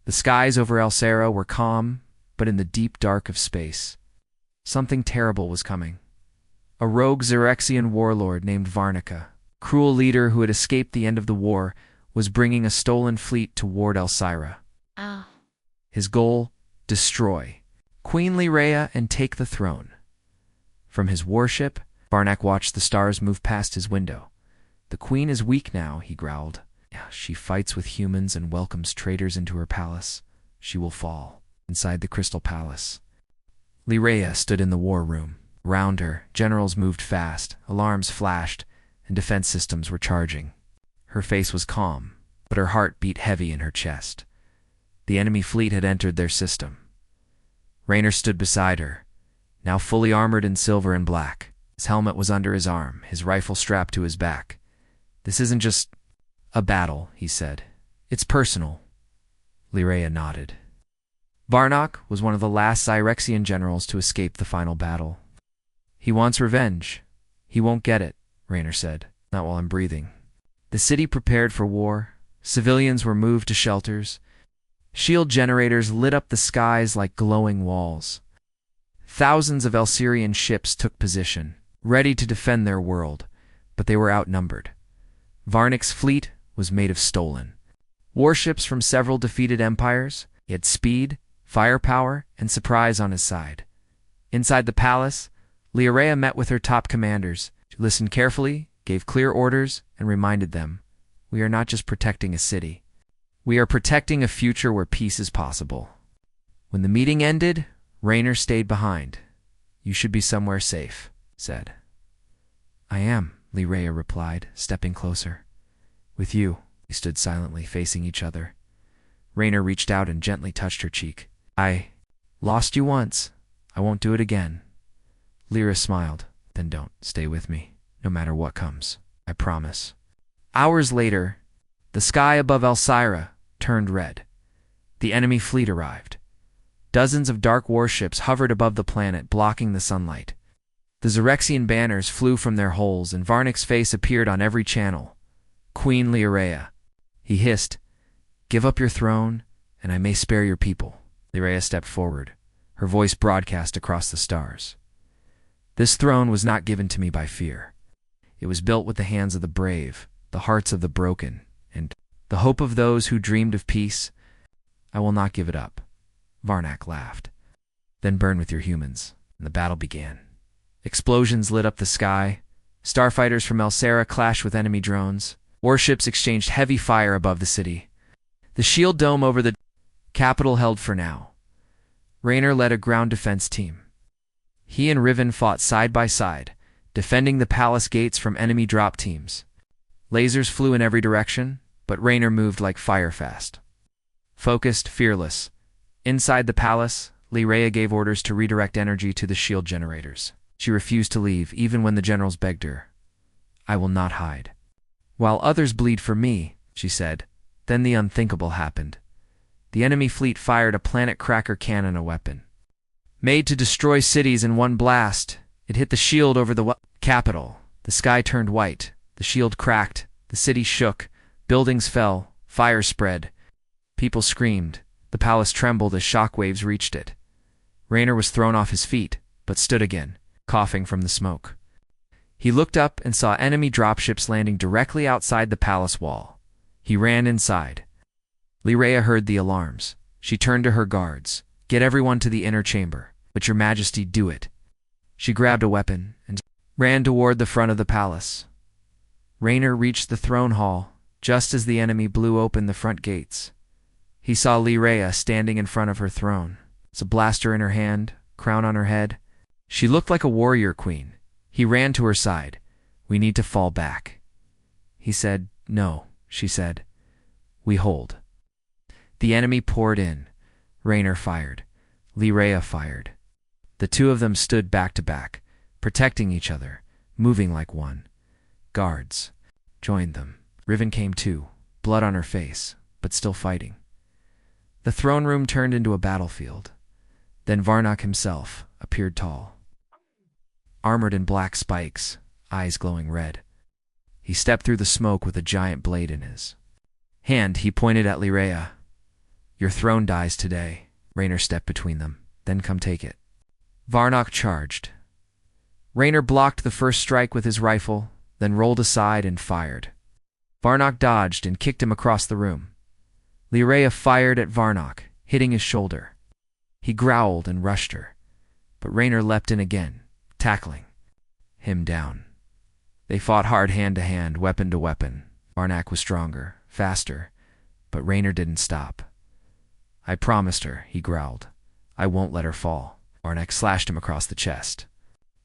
The skies over Elsera were calm, but in the deep dark of space, something terrible was coming. A rogue Xerexian warlord named Varnica, cruel leader who had escaped the end of the war, was bringing a stolen fleet toward Elsera. His goal: destroy Queen Lyraea and take the throne. From his warship, Varnak watched the stars move past his window. "The queen is weak now," he growled. "She fights with humans and welcomes traitors into her palace. She will fall." Inside the Crystal Palace, Lyraea stood in the war room. Around her, generals moved fast, alarms flashed, and defense systems were charging. Her face was calm, but her heart beat heavy in her chest. The enemy fleet had entered their system. Raynor stood beside her, now fully armored in silver and black. His helmet was under his arm, his rifle strapped to his back. "This isn't just a battle," he said. "It's personal." Lyraea nodded. Varnak was one of the last Xyrexian generals to escape the final battle. "He wants revenge. He won't get it," Raynor said. "Not while I'm breathing." The city prepared for war. Civilians were moved to shelters. Shield generators lit up the skies like glowing walls. Thousands of Elserian ships took position, ready to defend their world, but they were outnumbered. Varnik's fleet was made of stolen warships from several defeated empires. He had speed, firepower, and surprise on his side. Inside the palace, Lyraea met with her top commanders. She listened carefully, gave clear orders, and reminded them, "We are not just protecting a city. We are protecting a future where peace is possible." When the meeting ended, Raynor stayed behind. "You should be somewhere safe," said. "I am," Lyraea replied, stepping closer. "With you." They stood silently, facing each other. Raynor reached out and gently touched her cheek. "I lost you once. I won't do it again." Lyra smiled. "Then don't. Stay with me, no matter what comes. I promise." Hours later, the sky above Elsera turned red. The enemy fleet arrived. Dozens of dark warships hovered above the planet, blocking the sunlight. The Xerexian banners flew from their holes, and Varnik's face appeared on every channel. "Queen Lyraea," he hissed, "give up your throne, and I may spare your people." Lyraea stepped forward, her voice broadcast across the stars. "This throne was not given to me by fear. It was built with the hands of the brave, the hearts of the broken, and the hope of those who dreamed of peace. I will not give it up." Varnak laughed. "Then burn with your humans." And the battle began. Explosions lit up the sky. Starfighters from Elsera clashed with enemy drones. Warships exchanged heavy fire above the city. The shield dome over the capital held for now. Raynor led a ground defense team. He and Riven fought side by side, defending the palace gates from enemy drop teams. Lasers flew in every direction, but Raynor moved like fire fast. Focused, fearless. Inside the palace, Lyraea gave orders to redirect energy to the shield generators. She refused to leave, even when the generals begged her. "I will not hide. While others bleed for me," she said. Then the unthinkable happened. The enemy fleet fired a planet cracker cannon, a weapon made to destroy cities in one blast. It hit the shield over the capital. The sky turned white. The shield cracked. The city shook. Buildings fell. Fire spread. People screamed. The palace trembled as shockwaves reached it. Raynor was thrown off his feet, but stood again, coughing from the smoke. He looked up and saw enemy dropships landing directly outside the palace wall. He ran inside. Lyraea heard the alarms. She turned to her guards. "Get everyone to the inner chamber. But your majesty, do it." She grabbed a weapon and ran toward the front of the palace. Raynor reached the throne hall just as the enemy blew open the front gates. He saw Lyraea standing in front of her throne, a blaster in her hand, crown on her head. She looked like a warrior queen. He ran to her side. "We need to fall back." He said. "No," she said. "We hold." The enemy poured in. Raynor fired. Lyraea fired. The two of them stood back to back, protecting each other, moving like one. Guards joined them. Riven came too, blood on her face, but still fighting. The throne room turned into a battlefield. Then Varnak himself appeared tall, armored in black spikes, eyes glowing red. He stepped through the smoke with a giant blade in his hand. He pointed at Lyraea. Your throne dies today. Rayner stepped between them. Then come take it. Varnock charged. Rayner blocked the first strike with his rifle, then rolled aside and fired. Varnock dodged and kicked him across the room. Lyrea fired at Varnock, hitting his shoulder. He growled and rushed her, but Rayner leapt in again, tackling him down. They fought hard hand to hand, weapon to weapon. Varnock was stronger, faster, but Rayner didn't stop. I promised her, he growled. I won't let her fall. Varnock slashed him across the chest.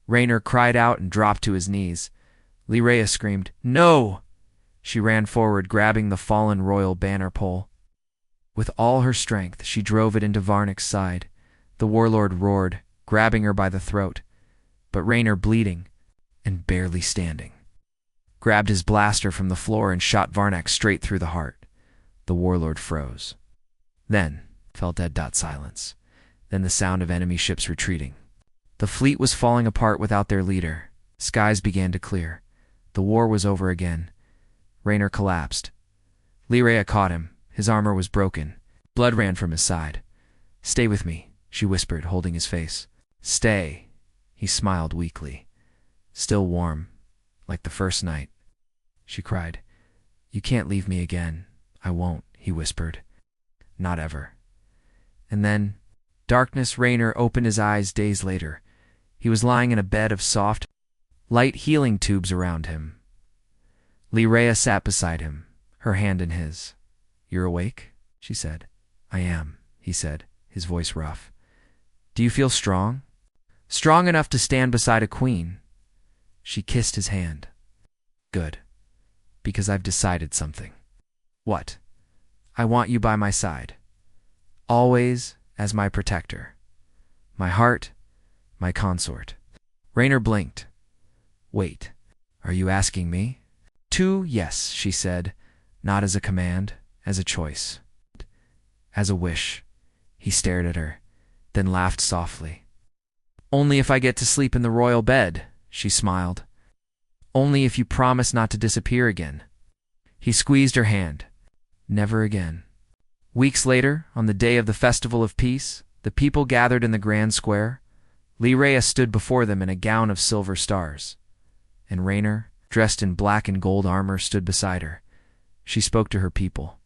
Rayner cried out and dropped to his knees. Lyrea screamed, "No!" She ran forward, grabbing the fallen royal banner pole. With all her strength, she drove it into Varnock's side. The warlord roared, grabbing her by the throat, but Rayner, bleeding and barely standing, grabbed his blaster from the floor and shot Varnock straight through the heart. The warlord froze. Then fell dead. Silence. Then the sound of enemy ships retreating. The fleet was falling apart without their leader. Skies began to clear. The war was over again. Rayner collapsed. Lyrea caught him. His armor was broken. Blood ran from his side. "Stay with me," she whispered, holding his face. "Stay." He smiled weakly. "Still warm, like the first night." She cried. "You can't leave me again." "I won't," he whispered. "Not ever." And then, darkness. Rayner opened his eyes days later. He was lying in a bed of soft, light healing tubes around him. Lyrea sat beside him, her hand in his. "You're awake?" she said. "I am," he said, his voice rough. "Do you feel strong? Strong enough to stand beside a queen?" She kissed his hand. "Good. Because I've decided something." "What?" "I want you by my side. Always as my protector. My heart, my consort." Rayner blinked. "Wait, are you asking me?" Yes," she said, not as a command, as a choice. As a wish. He stared at her, then laughed softly. "Only if I get to sleep in the royal bed," she smiled. "Only if you promise not to disappear again." He squeezed her hand. "Never again." Weeks later, on the day of the Festival of Peace, the people gathered in the grand square. Lyrea stood before them in a gown of silver stars, and Rayner, dressed in black and gold armor, stood beside her. She spoke to her people.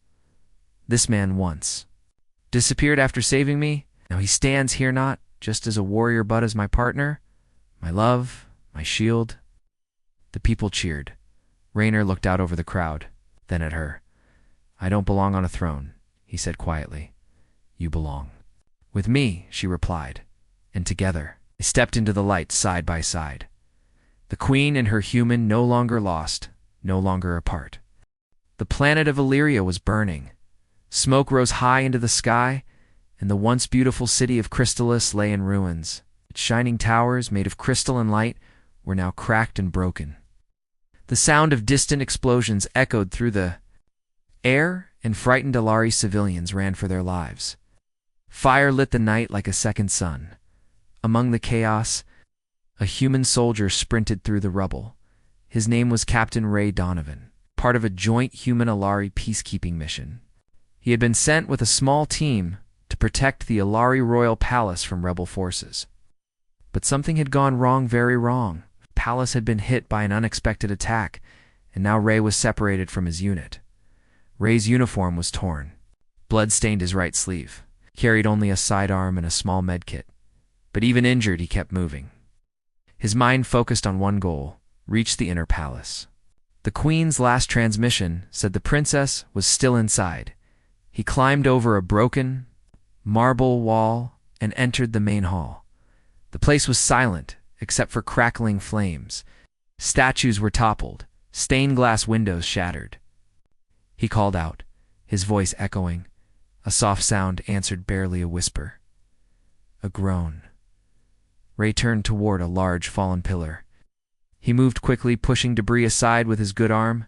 "This man once disappeared after saving me. Now he stands here not just as a warrior but as my partner, my love, my shield." The people cheered. Rayner looked out over the crowd, then at her. "I don't belong on a throne," he said quietly. "You belong." "With me," she replied, and together they stepped into the light side by side. The queen and her human no longer lost, no longer apart. The planet of Illyria was burning. Smoke rose high into the sky, and the once beautiful city of Crystallis lay in ruins. Its shining towers, made of crystal and light, were now cracked and broken. The sound of distant explosions echoed through the air, and frightened Alari civilians ran for their lives. Fire lit the night like a second sun. Among the chaos, a human soldier sprinted through the rubble. His name was Captain Ray Donovan, part of a joint human-Alari peacekeeping mission. He had been sent with a small team to protect the Alari royal palace from rebel forces. But something had gone wrong, very wrong. The palace had been hit by an unexpected attack, and now Ray was separated from his unit. Ray's uniform was torn. Blood stained his right sleeve. He carried only a sidearm and a small medkit. But even injured, he kept moving. His mind focused on one goal: reach the inner palace. The queen's last transmission said the princess was still inside. He climbed over a broken marble wall and entered the main hall. The place was silent, except for crackling flames. Statues were toppled, stained glass windows shattered. He called out, his voice echoing. A soft sound answered barely a whisper. A groan. Ray turned toward a large fallen pillar. He moved quickly, pushing debris aside with his good arm.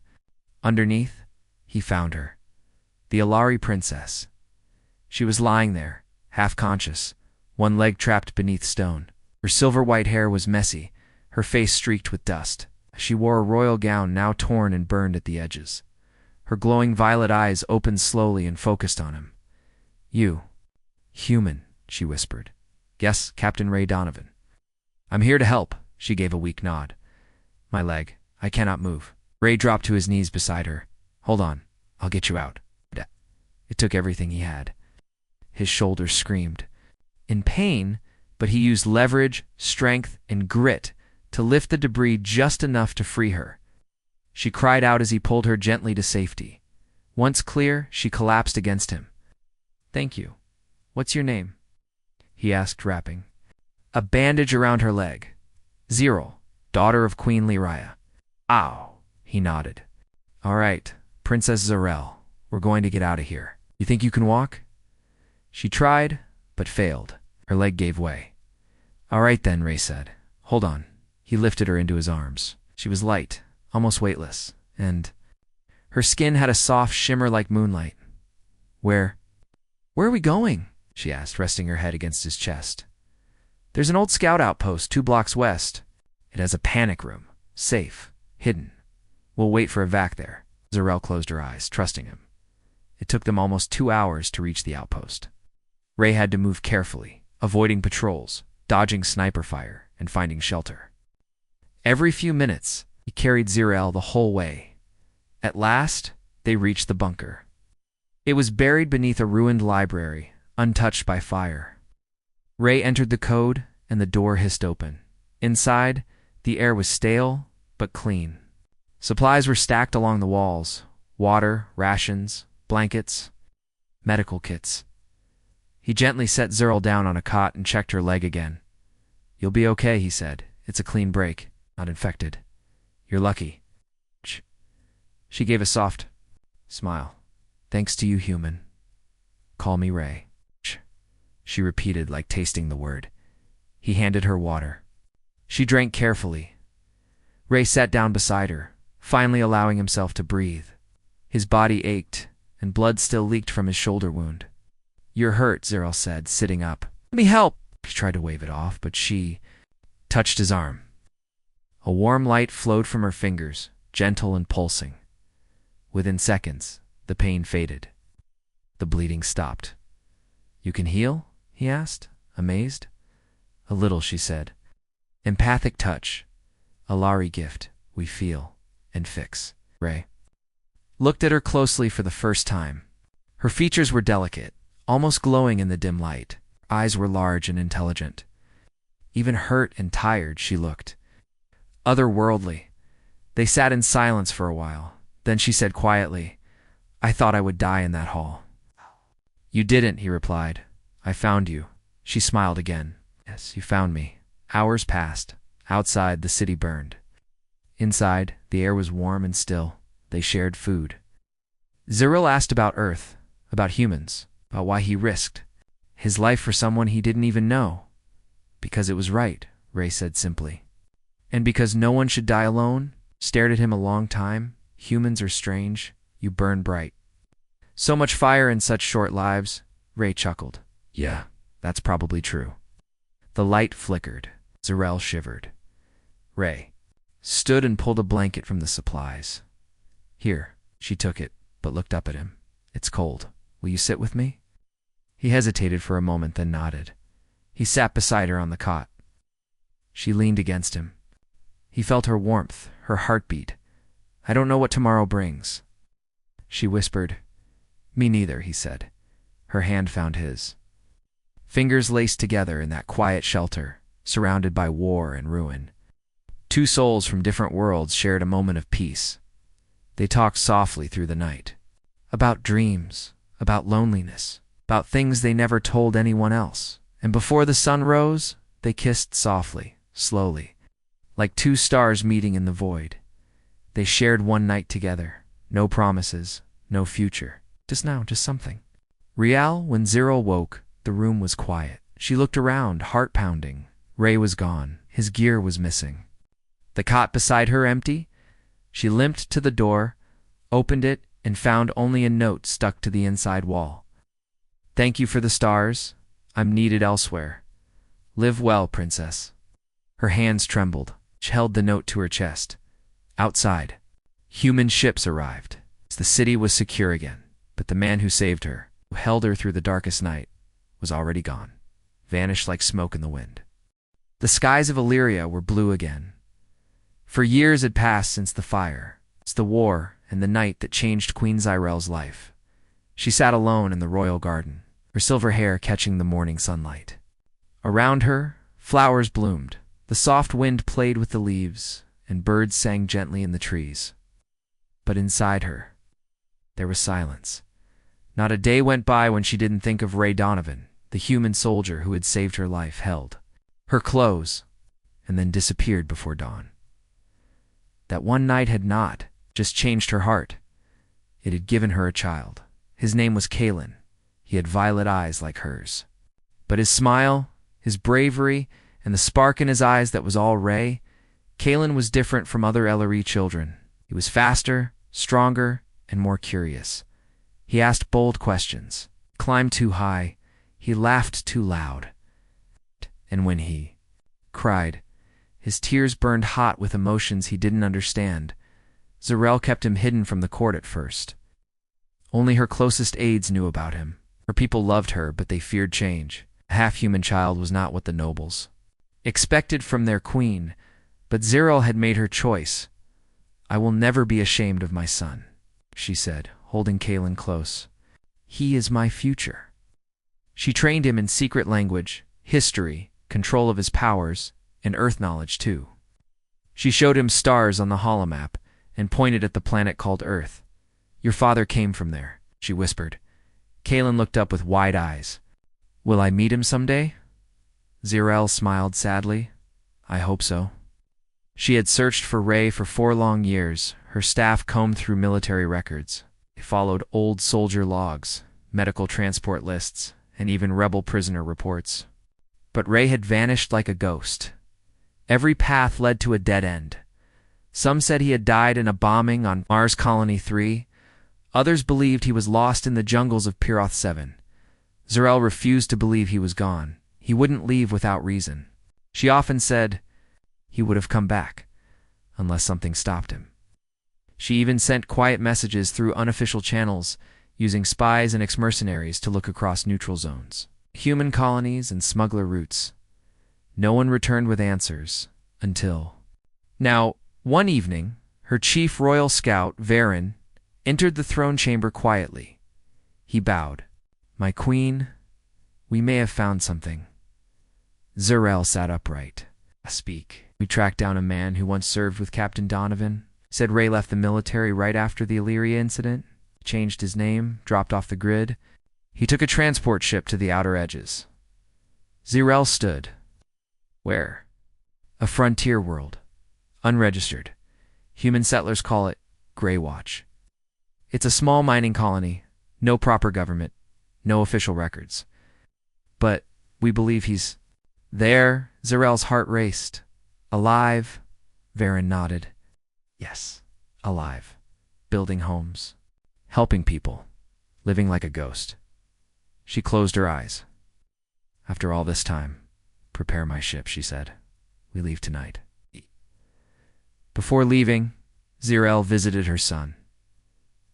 Underneath, he found her. The Alari princess. She was lying there, half-conscious, one leg trapped beneath stone. Her silver-white hair was messy, her face streaked with dust. She wore a royal gown now torn and burned at the edges. Her glowing violet eyes opened slowly and focused on him. You. Human, she whispered. Yes, Captain Ray Donovan. I'm here to help, she gave a weak nod. My leg. I cannot move. Ray dropped to his knees beside her. Hold on. I'll get you out. It took everything he had. His shoulders screamed. In pain, but he used leverage, strength, and grit to lift the debris just enough to free her. She cried out as he pulled her gently to safety. Once clear, she collapsed against him. Thank you. What's your name? He asked, rapping. A bandage around her leg. Zero, daughter of Queen Lyraya. Ow, he nodded. All right, Princess Zarel, we're going to get out of here. You think you can walk? She tried, but failed. Her leg gave way. All right then, Ray said. Hold on. He lifted her into his arms. She was light, almost weightless, and her skin had a soft shimmer like moonlight. Where are we going? She asked, resting her head against his chest. There's an old scout outpost 2 blocks west. It has a panic room, safe, hidden. We'll wait for a vac there. Zarel closed her eyes, trusting him. It took them almost 2 hours to reach the outpost. Ray had to move carefully, avoiding patrols, dodging sniper fire, and finding shelter. Every few minutes, he carried Zarel the whole way. At last, they reached the bunker. It was buried beneath a ruined library, untouched by fire. Ray entered the code, and the door hissed open. Inside, the air was stale, but clean. Supplies were stacked along the walls. Water, rations, blankets, medical kits. He gently set Zarel down on a cot and checked her leg again. You'll be okay, he said. It's a clean break, not infected. You're lucky. She gave a soft smile. Thanks to you, human. Call me Ray. She repeated, like tasting the word. He handed her water. She drank carefully. Ray sat down beside her, finally allowing himself to breathe. His body ached, and blood still leaked from his shoulder wound. You're hurt, Zarel said, sitting up. Let me help. He tried to wave it off, but she touched his arm. A warm light flowed from her fingers, gentle and pulsing. Within seconds, the pain faded. The bleeding stopped. You can heal? He asked, amazed. A little, she said. Empathic touch. A Lari gift. We feel and fix. Ray looked at her closely for the first time. Her features were delicate, almost glowing in the dim light. Eyes were large and intelligent. Even hurt and tired, she looked. Otherworldly. They sat in silence for a while. Then she said quietly, I thought I would die in that hall. You didn't, he replied. I found you. She smiled again. Yes, you found me. Hours passed. Outside, the city burned. Inside, the air was warm and still. They shared food. Zarel asked about Earth, about humans, about why he risked his life for someone he didn't even know. Because it was right, Ray said simply. And because no one should die alone, stared at him a long time. Humans are strange. You burn bright. So much fire in such short lives, Ray chuckled. Yeah, that's probably true. The light flickered. Zarel shivered. Ray stood and pulled a blanket from the supplies. Here, she took it, but looked up at him. It's cold. Will you sit with me? He hesitated for a moment, then nodded. He sat beside her on the cot. She leaned against him. He felt her warmth, her heartbeat. I don't know what tomorrow brings. She whispered. Me neither, he said. Her hand found his. Fingers laced together in that quiet shelter, surrounded by war and ruin. 2 souls from different worlds shared a moment of peace. They talked softly through the night. About dreams, about loneliness, about things they never told anyone else. And before the sun rose, they kissed softly, slowly, like 2 stars meeting in the void. They shared one night together. No promises, no future. Just now, just something. Rial, when Zarel woke, the room was quiet. She looked around, heart pounding. Ray was gone. His gear was missing. The cot beside her empty? She limped to the door, opened it, and found only a note stuck to the inside wall. Thank you for the stars. I'm needed elsewhere. Live well, princess. Her hands trembled. She held the note to her chest. Outside, human ships arrived. The city was secure again, but the man who saved her who held her through the darkest night, was already gone, vanished like smoke in the wind. The skies of Illyria were blue again. For years had passed since the fire, since the war, and the night that changed Queen Zyrel's life. She sat alone in the royal garden, her silver hair catching the morning sunlight. Around her, flowers bloomed, the soft wind played with the leaves, and birds sang gently in the trees. But inside her, there was silence. Not a day went by when she didn't think of Ray Donovan, the human soldier who had saved her life, held her clothes, and then disappeared before dawn. That one night had not just changed her heart. It had given her a child. His name was Kalen. He had violet eyes like hers. But his smile, his bravery, and the spark in his eyes that was all Ray, Kalen was different from other Ellery children. He was faster, stronger, and more curious. He asked bold questions, climbed too high, he laughed too loud. And when he cried, his tears burned hot with emotions he didn't understand. Zyrel kept him hidden from the court at first. Only her closest aides knew about him. Her people loved her, but they feared change. A half-human child was not what the nobles expected from their queen, but Zyrel had made her choice. "I will never be ashamed of my son," she said, holding Kalen close. "He is my future." She trained him in secret language, history, control of his powers, and earth knowledge too. She showed him stars on the holomap and pointed at the planet called Earth. "Your father came from there," she whispered. Kalen looked up with wide eyes. "Will I meet him someday?" Zyrel smiled sadly. "I hope so." She had searched for Ray for 4 long years. Her staff combed through military records. They followed old soldier logs, medical transport lists, and even rebel prisoner reports. But Ray had vanished like a ghost. Every path led to a dead end. Some said he had died in a bombing on Mars Colony 3. Others believed he was lost in the jungles of Piroth 7. Zyrel refused to believe he was gone. He wouldn't leave without reason. She often said he would have come back, unless something stopped him. She even sent quiet messages through unofficial channels, using spies and ex-mercenaries to look across neutral zones, human colonies, and smuggler routes. No one returned with answers, until... Now, one evening, her chief royal scout, Varen, entered the throne chamber quietly. He bowed. "My queen, we may have found something." Zyrel sat upright. "Speak." "We tracked down a man who once served with Captain Donovan. Said Ray left the military right after the Illyria incident. Changed his name, dropped off the grid. He took a transport ship to the outer edges." Zyrel stood. "Where?" "A frontier world. Unregistered. Human settlers call it Greywatch. It's a small mining colony, no proper government, no official records. But we believe he's there." Zyrel's heart raced. "Alive?" Varen nodded. "Yes, alive. Building homes. Helping people. Living like a ghost." She closed her eyes. "After all this time, prepare my ship," she said. "We leave tonight." Before leaving, Zyrel visited her son.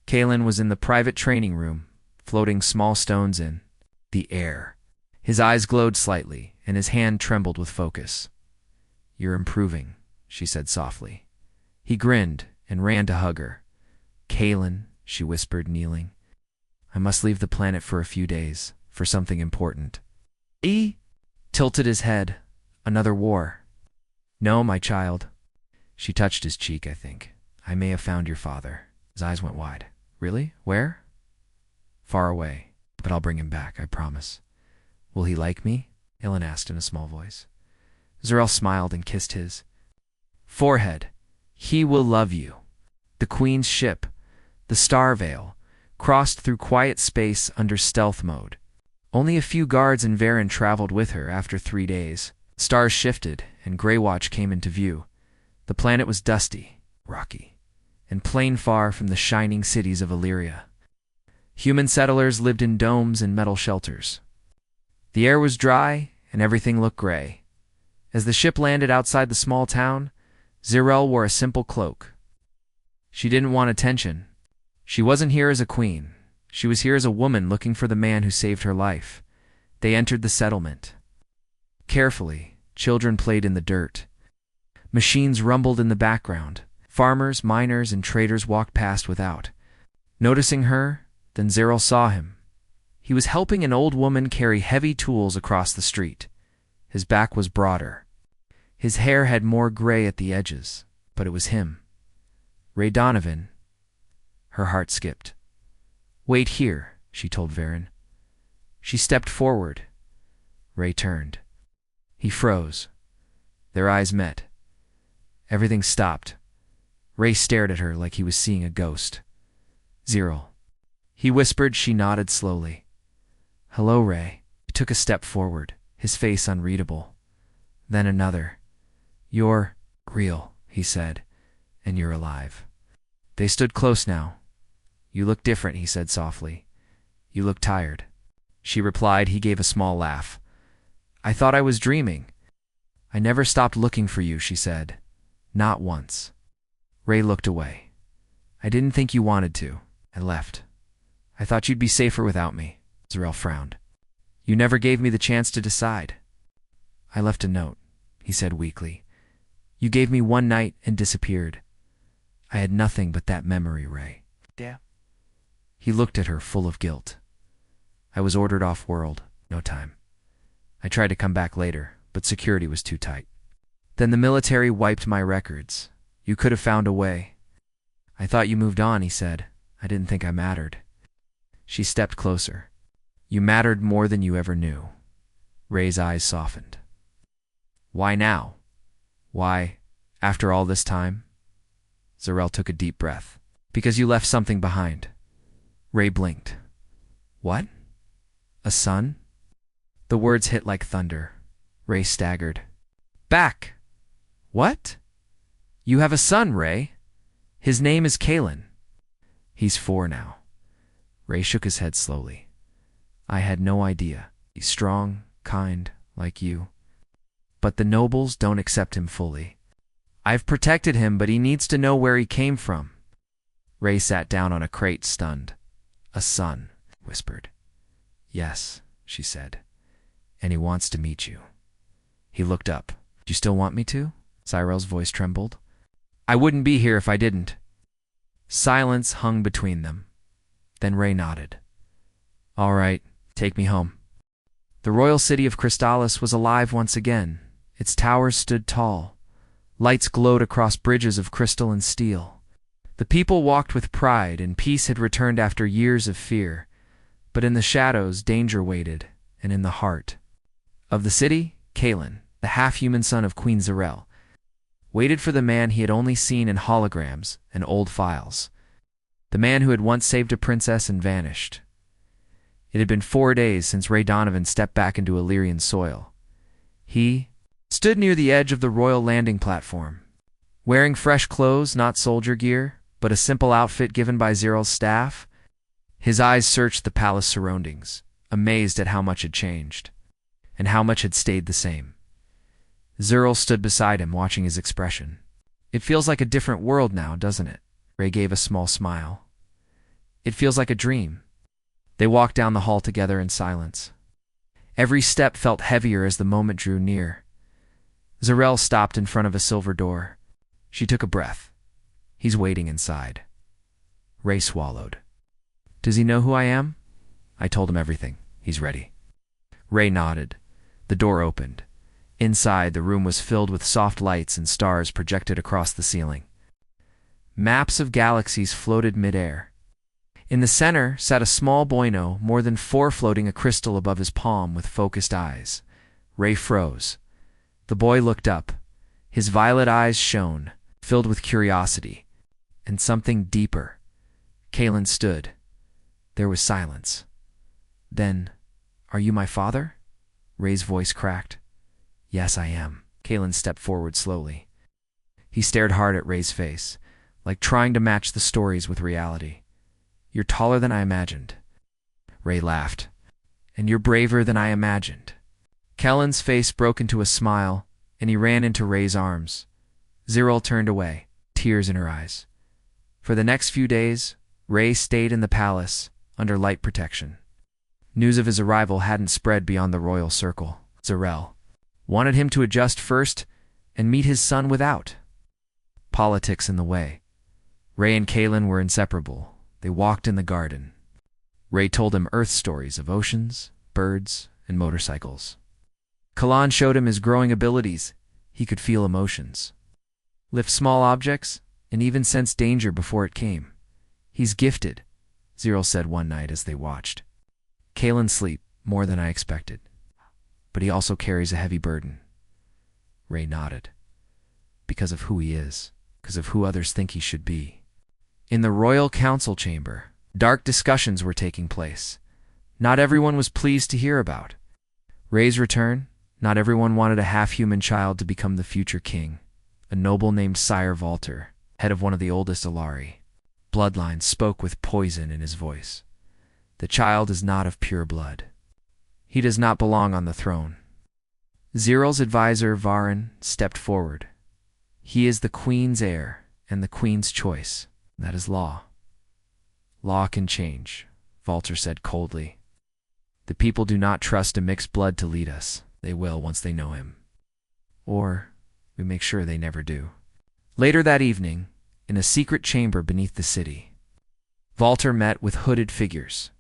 Kalen was in the private training room, floating small stones in the air. His eyes glowed slightly, and his hand trembled with focus. "You're improving," she said softly. He grinned and ran to hug her. "Kalen," she whispered, kneeling. "I must leave the planet for a few days, for something important." He tilted his head. "Another war." "No, my child." She touched his cheek, "I think. I may have found your father." His eyes went wide. "Really? Where?" "Far away. But I'll bring him back, I promise." "Will he like me?" Helen asked in a small voice. Zyrel smiled and kissed his forehead. "He will love you." The Queen's ship, the Star Veil, crossed through quiet space under stealth mode. Only a few guards and Varen traveled with her. After 3 days, stars shifted and Greywatch came into view. The planet was dusty, rocky, and plain far from the shining cities of Illyria. Human settlers lived in domes and metal shelters. The air was dry and everything looked gray. As the ship landed outside the small town, Zyrel wore a simple cloak. She didn't want attention. She wasn't here as a queen. She was here as a woman looking for the man who saved her life. They entered the settlement. Carefully, children played in the dirt. Machines rumbled in the background. Farmers, miners, and traders walked past without. Noticing her, then Zeril saw him. He was helping an old woman carry heavy tools across the street. His back was broader. His hair had more gray at the edges, but it was him. Ray Donovan. Her heart skipped. "Wait here," she told Varen. She stepped forward. Ray turned. He froze. Their eyes met. Everything stopped. Ray stared at her like he was seeing a ghost. "Zeril." He whispered. She nodded slowly. "Hello, Ray." He took a step forward, his face unreadable. Then another. "You're real," he said, "and you're alive." They stood close now. "You look different," he said softly. "You look tired." She replied. He gave a small laugh. "I thought I was dreaming." "I never stopped looking for you," she said. "Not once." Ray looked away. "I didn't think you wanted to. I left. I thought you'd be safer without me." Zeril frowned. "You never gave me the chance to decide." "I left a note," he said weakly. "You gave me one night and disappeared. I had nothing but that memory, Ray." Yeah. He looked at her full of guilt. "I was ordered off-world. No time. I tried to come back later, but security was too tight. Then the military wiped my records. You could have found a way." "I thought you moved on," he said. "I didn't think I mattered." She stepped closer. "You mattered more than you ever knew." Ray's eyes softened. "Why now? Why, after all this time?" Zeril took a deep breath. "Because you left something behind." Ray blinked. "What? A son?" The words hit like thunder. Ray staggered. "Back! What? You have a son, Ray. His name is Kalen." "He's 4 now." Ray shook his head slowly. "I had no idea. He's strong, kind, like you. But the nobles don't accept him fully. I've protected him, but he needs to know where he came from." Ray sat down on a crate, stunned. "A son," he whispered. "Yes," she said. "And he wants to meet you." He looked up. "Do you still want me to?" Zeril's voice trembled. "I wouldn't be here if I didn't." Silence hung between them. Then Ray nodded. "All right, take me home." The royal city of Crystallis was alive once again. Its towers stood tall. Lights glowed across bridges of crystal and steel. The people walked with pride, and peace had returned after years of fear. But in the shadows, danger waited, and in the heart of the city, Kalen, the half-human son of Queen Zeril, waited for the man he had only seen in holograms and old files. The man who had once saved a princess and vanished. It had been 4 days since Ray Donovan stepped back into Illyrian soil. He stood near the edge of the royal landing platform, wearing fresh clothes, not soldier gear, but a simple outfit given by Zeril's staff. His eyes searched the palace surroundings, amazed at how much had changed, and how much had stayed the same. Zeril stood beside him, watching his expression. "It feels like a different world now, doesn't it?" Ray gave a small smile. "It feels like a dream." They walked down the hall together in silence. Every step felt heavier as the moment drew near. Zeril stopped in front of a silver door. She took a breath. "He's waiting inside." Ray swallowed. "Does he know who I am?" "I told him everything. He's ready." Ray nodded. The door opened. Inside, the room was filled with soft lights and stars projected across the ceiling. Maps of galaxies floated mid-air. In the center sat a small Boino, more than 4 floating a crystal above his palm with focused eyes. Ray froze. The boy looked up. His violet eyes shone, filled with curiosity, and something deeper. Kalen stood. There was silence. Then, "Are you my father?" Ray's voice cracked. "Yes, I am." Kalen stepped forward slowly. He stared hard at Ray's face, like trying to match the stories with reality. "You're taller than I imagined." Ray laughed. "And you're braver than I imagined." Kellen's face broke into a smile, and he ran into Ray's arms. Zeril turned away, tears in her eyes. For the next few days, Ray stayed in the palace, under light protection. News of his arrival hadn't spread beyond the royal circle. Zarel wanted him to adjust first and meet his son without. Politics in the way. Ray and Kaelin were inseparable. They walked in the garden. Ray told him Earth stories of oceans, birds, and motorcycles. Kalan showed him his growing abilities. He could feel emotions, lift small objects, and even sense danger before it came. He's gifted, Ziril said one night as they watched. Kaelin sleep more than I expected, but he also carries a heavy burden. Ray nodded. Because of who he is, because of who others think he should be. In the royal council chamber, dark discussions were taking place. Not everyone was pleased to hear about Ray's return. Not everyone wanted a half-human child to become the future king. A noble named Sire Valter, head of one of the oldest Alari bloodlines, spoke with poison in his voice. The child is not of pure blood. He does not belong on the throne. Ziril's advisor, Varin, stepped forward. He is the queen's heir and the queen's choice. That is law. Law can change, Valter said coldly. The people do not trust a mixed blood to lead us. They will once they know him. Or we make sure they never do. Later that evening, in a secret chamber beneath the city, Valter met with hooded figures.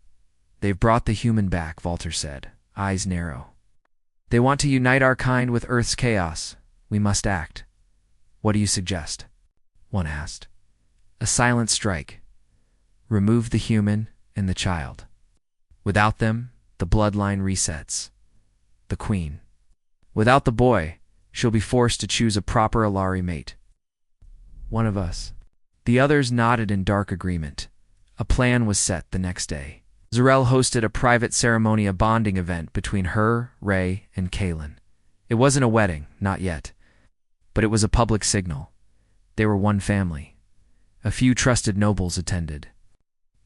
They've brought the human back, Valter said, eyes narrow. They want to unite our kind with Earth's chaos. We must act. What do you suggest? One asked. A silent strike. Remove the human and the child. Without them, the bloodline resets. The queen. Without the boy, she'll be forced to choose a proper Alari mate. One of us. The others nodded in dark agreement. A plan was set the next day. Zirel hosted a private ceremony, a bonding event between her, Ray, and Kaelin. It wasn't a wedding, not yet. But it was a public signal. They were one family. A few trusted nobles attended.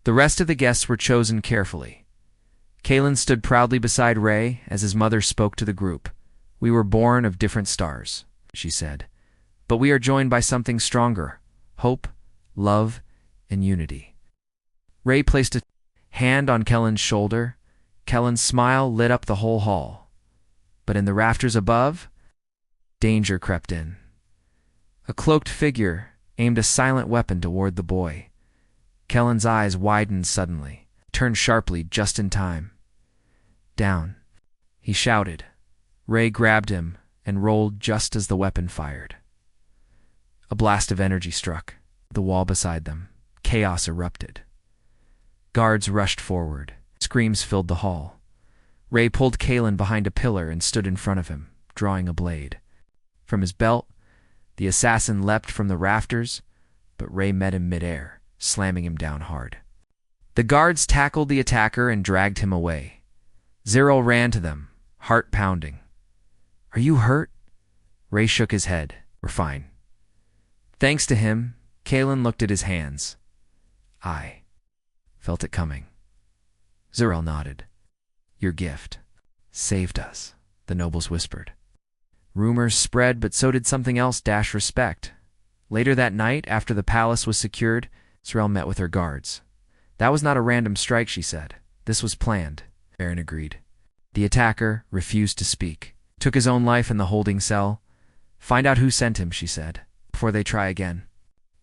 The rest of the guests were chosen carefully. Kaelin stood proudly beside Ray as his mother spoke to the group. We were born of different stars, she said. But we are joined by something stronger. Hope, love, and unity. Ray placed a hand on Kellen's shoulder. Kellen's smile lit up the whole hall. But in the rafters above, danger crept in. A cloaked figure aimed a silent weapon toward the boy. Kellen's eyes widened suddenly, turned sharply just in time. Down, he shouted. Ray grabbed him and rolled just as the weapon fired. A blast of energy struck the wall beside them. Chaos erupted. Guards rushed forward. Screams filled the hall. Ray pulled Kaelin behind a pillar and stood in front of him, drawing a blade. From his belt, the assassin leapt from the rafters, but Ray met him midair, slamming him down hard. The guards tackled the attacker and dragged him away. Ziril ran to them, heart pounding. Are you hurt? Ray shook his head. We're fine. Thanks to him, Kaelin looked at his hands. I felt it coming. Ziril nodded. Your gift saved us, the nobles whispered. Rumors spread, but so did something else, respect. Later that night, after the palace was secured, Ziril met with her guards. That was not a random strike, she said. This was planned, Aaron agreed. The attacker refused to speak, took his own life in the holding cell. Find out who sent him, she said, before they try again.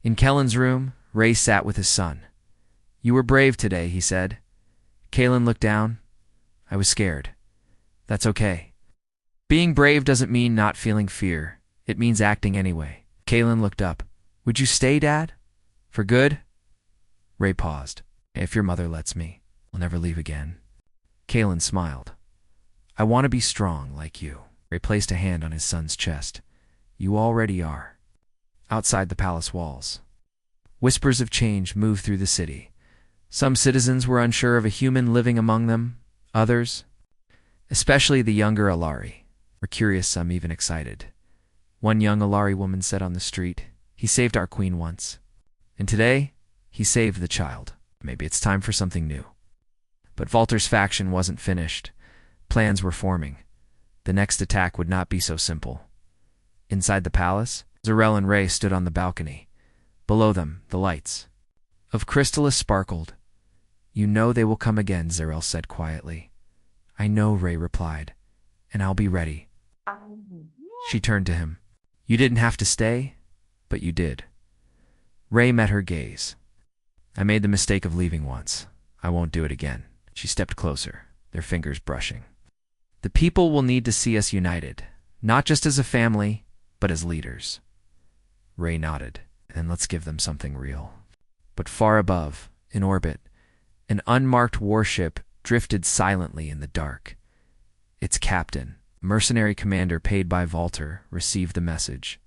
In Kellen's room, Ray sat with his son. You were brave today, he said. Kaelin looked down. I was scared. That's okay. Being brave doesn't mean not feeling fear. It means acting anyway. Kaelin looked up. Would you stay, Dad? For good? Ray paused. If your mother lets me, I'll never leave again. Kaelin smiled. I want to be strong like you. Ray placed a hand on his son's chest. You already are. Outside the palace walls, whispers of change moved through the city. Some citizens were unsure of a human living among them. Others, especially the younger Alari, were curious, some even excited. One young Alari woman said on the street, he saved our queen once. And today, he saved the child. Maybe it's time for something new. But Valter's faction wasn't finished. Plans were forming. The next attack would not be so simple. Inside the palace, Ziril and Ray stood on the balcony. Below them, the lights of Crystallis sparkled. You know they will come again, Zarel said quietly. I know, Ray replied, and I'll be ready. She turned to him. You didn't have to stay, but you did. Ray met her gaze. I made the mistake of leaving once. I won't do it again. She stepped closer, their fingers brushing. The people will need to see us united, not just as a family, but as leaders. Ray nodded, and let's give them something real. But far above, in orbit, an unmarked warship drifted silently in the dark. Its captain, mercenary commander paid by Valter, received the message.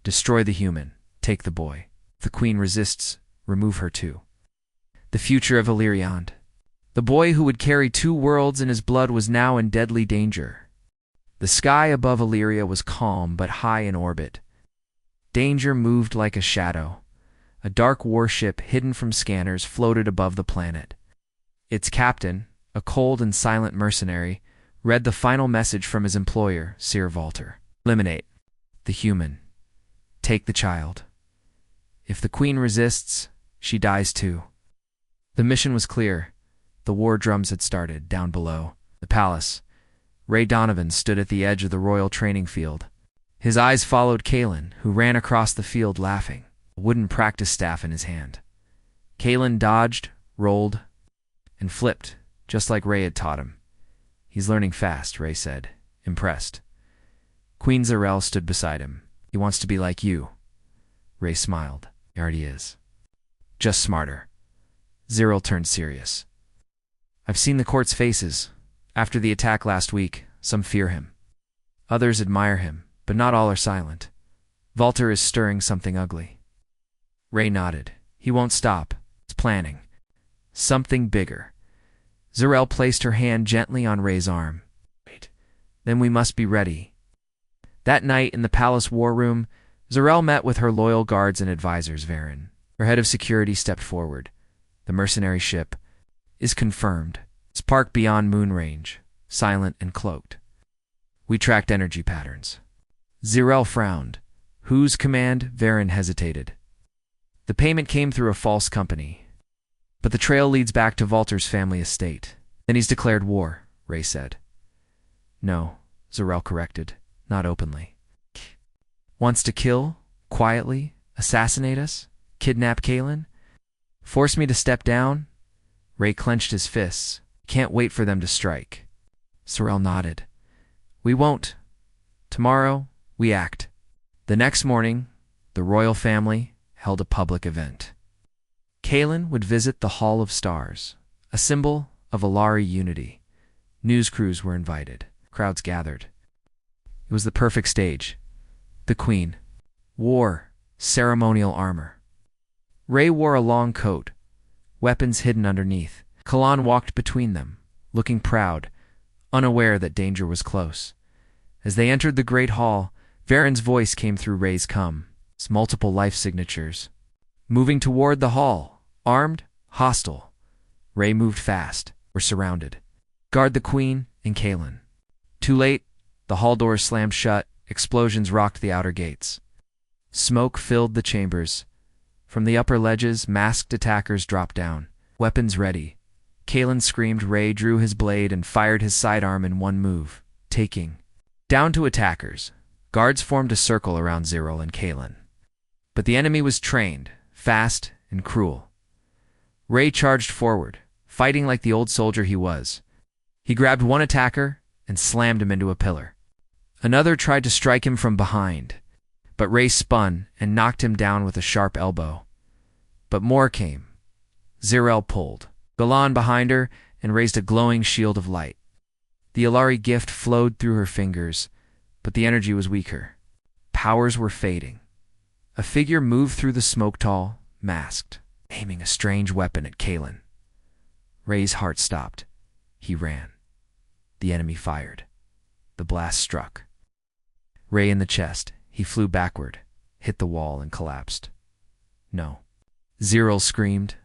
Destroy the human, take the boy. If the queen resists, remove her too. The future of Illyriand. The boy who would carry 2 worlds in his blood was now in deadly danger. The sky above Illyria was calm but high in orbit. Danger moved like a shadow. A dark warship hidden from scanners floated above the planet. Its captain, a cold and silent mercenary, read the final message from his employer, Sir Valter. Eliminate the human. Take the child. If the queen resists, she dies too. The mission was clear. The war drums had started, down below. The palace. Ray Donovan stood at the edge of the royal training field. His eyes followed Kalen, who ran across the field laughing, a wooden practice staff in his hand. Kalen dodged, rolled, and flipped, just like Ray had taught him. He's learning fast, Ray said, impressed. Queen Zarel stood beside him. He wants to be like you. Ray smiled. He already is. Just smarter. Zarel turned serious. I've seen the court's faces. After the attack last week, some fear him. Others admire him, but not all are silent. Valter is stirring something ugly. Ray nodded. He won't stop. It's planning. Something bigger. Zarel placed her hand gently on Ray's arm. Wait. Then we must be ready. That night in the palace war room, Zarel met with her loyal guards and advisors, Varen. Her head of security stepped forward. The mercenary ship is confirmed. It's parked beyond Moon Range, silent and cloaked. We tracked energy patterns. Zarel frowned. Whose command? Varen hesitated. The payment came through a false company. But the trail leads back to Valter's family estate. Then he's declared war, Ray said. No, Zarel corrected, not openly. Wants to kill, quietly, assassinate us, kidnap Kalen? Force me to step down? Ray clenched his fists. Can't wait for them to strike. Zarel nodded. We won't. Tomorrow, we act. The next morning, the royal family held a public event. Kalen would visit the Hall of Stars, a symbol of Alari unity. News crews were invited. Crowds gathered. It was the perfect stage. The queen wore ceremonial armor. Ray wore a long coat, weapons hidden underneath. Kalan walked between them, looking proud, unaware that danger was close. As they entered the great hall, Varen's voice came through Ray's multiple life signatures. Moving toward the hall, armed, hostile. Ray moved fast. We're surrounded. Guard the queen and Kalen. Too late, the hall doors slammed shut. Explosions rocked the outer gates. Smoke filled the chambers. From the upper ledges, masked attackers dropped down, weapons ready. Kalen screamed. Ray drew his blade and fired his sidearm in one move, taking down two attackers. Guards formed a circle around Zarel and Kalen. But the enemy was trained, fast, and cruel. Ray charged forward, fighting like the old soldier he was. He grabbed one attacker and slammed him into a pillar. Another tried to strike him from behind, but Ray spun and knocked him down with a sharp elbow. But more came. Zarel pulled, Galan behind her, and raised a glowing shield of light. The Alari gift flowed through her fingers, but the energy was weaker. Powers were fading. A figure moved through the smoke tall, masked, aiming a strange weapon at Kalen. Ray's heart stopped. He ran. The enemy fired. The blast struck Ray in the chest. He flew backward, hit the wall, and collapsed. No. Zarel screamed.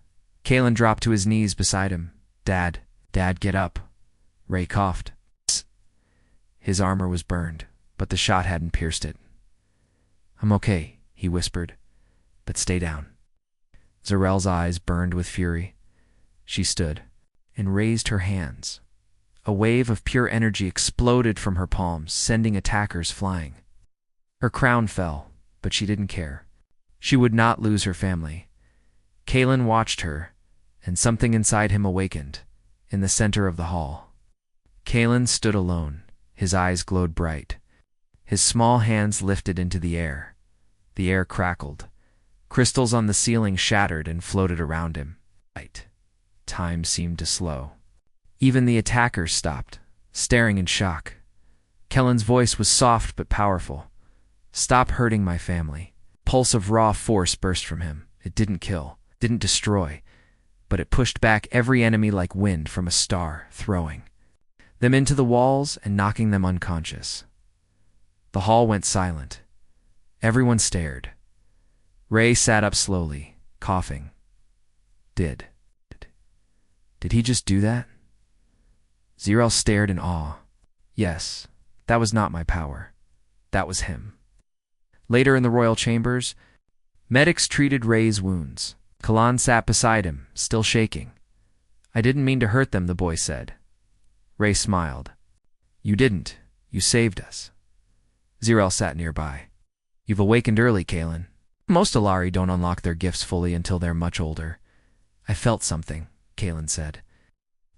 Kalen dropped to his knees beside him. Dad, get up. Ray coughed. Psst. His armor was burned, but the shot hadn't pierced it. I'm okay, he whispered, but stay down. Zarel's eyes burned with fury. She stood and raised her hands. A wave of pure energy exploded from her palms, sending attackers flying. Her crown fell, but she didn't care. She would not lose her family. Kalen watched her, and something inside him awakened, in the center of the hall. Kalen stood alone. His eyes glowed bright. His small hands lifted into the air. The air crackled. Crystals on the ceiling shattered and floated around him. Time seemed to slow. Even the attackers stopped, staring in shock. Kellen's voice was soft but powerful. "Stop hurting my family." Pulse of raw force burst from him. It didn't kill, didn't destroy, but it pushed back every enemy like wind from a star, throwing them into the walls and knocking them unconscious. The hall went silent. Everyone stared. Ray sat up slowly, coughing. Did he just do that? Zerel stared in awe. Yes, that was not my power. That was him. Later in the royal chambers, medics treated Ray's wounds. Kalan sat beside him, still shaking. "I didn't mean to hurt them," the boy said. Ray smiled. "You didn't. You saved us." Zerel sat nearby. "You've awakened early, Kalen. Most Alari don't unlock their gifts fully until they're much older." "I felt something," Kalen said.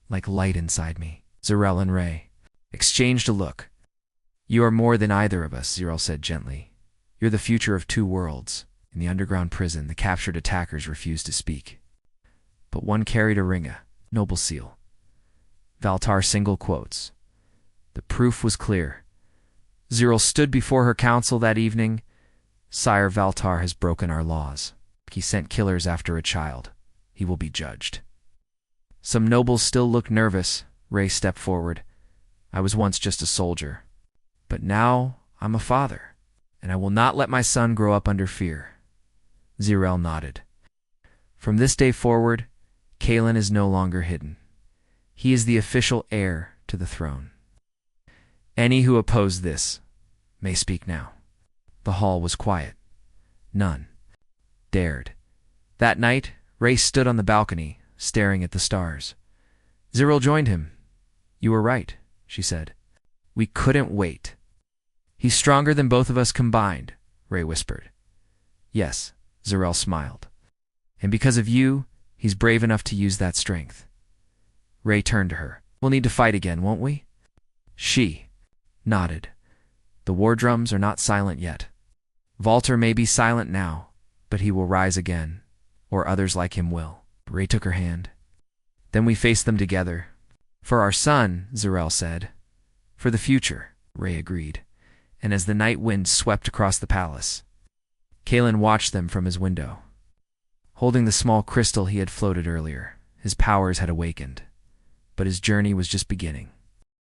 "Like light inside me." Zerel and Ray exchanged a look. "You are more than either of us," Zerel said gently. "You're the future of two worlds." In the underground prison, the captured attackers refused to speak. But one carried a ringa, noble seal. Valtar single quotes. The proof was clear. Zerel stood before her council that evening. "Sire Valtar has broken our laws. He sent killers after a child. He will be judged." Some nobles still looked nervous. Ray stepped forward. "I was once just a soldier, but now I'm a father, and I will not let my son grow up under fear." Zerel nodded. "From this day forward, Kalen is no longer hidden. He is the official heir to the throne. Any who oppose this may speak now." The hall was quiet. None dared. That night, Ray stood on the balcony, staring at the stars. Zerel joined him. "You were right," she said. "We couldn't wait." "He's stronger than both of us combined," Ray whispered. "Yes," Zerel smiled. "And because of you, he's brave enough to use that strength." Ray turned to her. "We'll need to fight again, won't we?" She nodded. "The war drums are not silent yet. Valtar may be silent now, but he will rise again, or others like him will." Ray took her hand. "Then we face them together." "For our son," Zerel said. "For the future," Ray agreed. And as the night wind swept across the palace, Kalen watched them from his window. Holding the small crystal he had floated earlier, his powers had awakened. But his journey was just beginning.